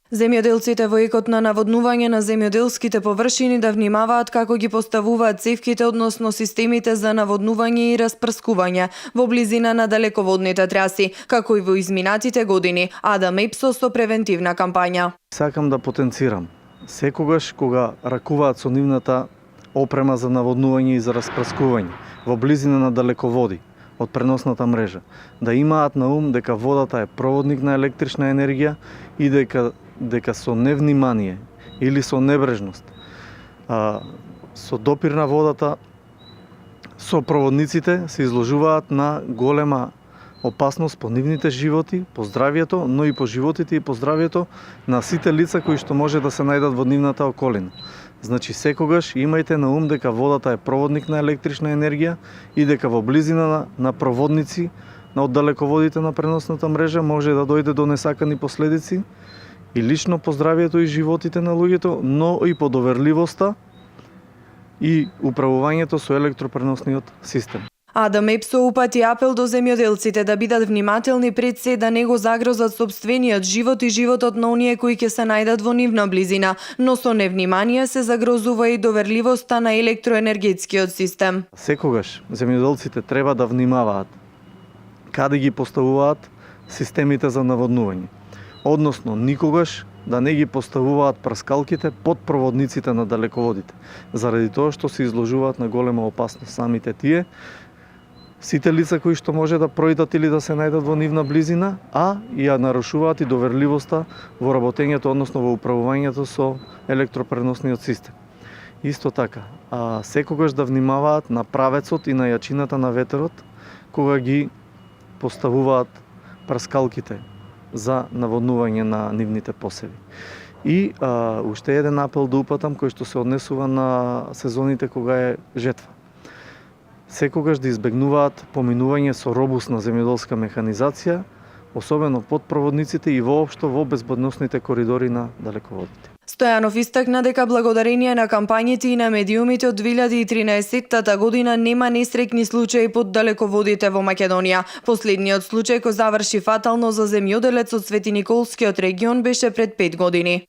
Земјоделците во екот на наводнување на земјоделските површини да внимаваат како ги поставуваат цевките, односно системите за наводнување и распрскување во близина на далеководните траси, како и во изминатите години, Адам Епсо со превентивна кампања. Сакам да потенцирам. Секогаш кога ракуваат со нивната опрема за наводнување и за распрскување во близина на далеководи од преносната мрежа, да имаат на ум дека водата е проводник на електрична енергија и дека со невнимание или со небрежност, со допир на водата, со проводниците се изложуваат на голема опасност по нивните животи, по здравието, но и по животите и по здравието на сите лица кои што може да се најдат во нивната околина. Значи секогаш имајте на ум дека водата е проводник на електрична енергија и дека во близина на проводници на оддалеководите на преносната мрежа може да дојде до несакани последици и лично по здравието и животите на луѓето, но и по доверливоста и управувањето со електропреносниот систем. Адам Епсо упати апел до земјоделците да бидат внимателни пред се да не го загрозат сопствениот живот и животот на оние кои ќе се најдат во нивна близина, но со невнимание се загрозува и доверливоста на електроенергетскиот систем. Секогаш земјоделците треба да внимаваат каде ги поставуваат системите за наводнување. Односно, никогаш да не ги поставуваат прскалките под проводниците на далеководите, заради тоа што се изложуваат на голема опасност самите тие, сите лица кои што може да пројдат или да се најдат во нивна близина, а и ја нарушуваат и доверливоста во работењето, односно во управувањето со електропреносниот систем. Исто така, секогаш да внимаваат на правецот и на јачината на ветерот кога ги поставуваат прскалките за наводнување на нивните посеви. И уште еден апел да упатам кој што се однесува на сезоните кога е жетва. Секогаш да избегнуваат поминување со робусна земјоделска механизација, особено под проводниците и воопшто во безбедносните коридори на далеководите. Стојанов истакна дека благодарение на кампањите и на медиумите од 2013 година нема несреќни случаи под далеководите во Македонија. Последниот случај кој заврши фатално за земјоделец од Свети Николскиот регион беше пред 5 години.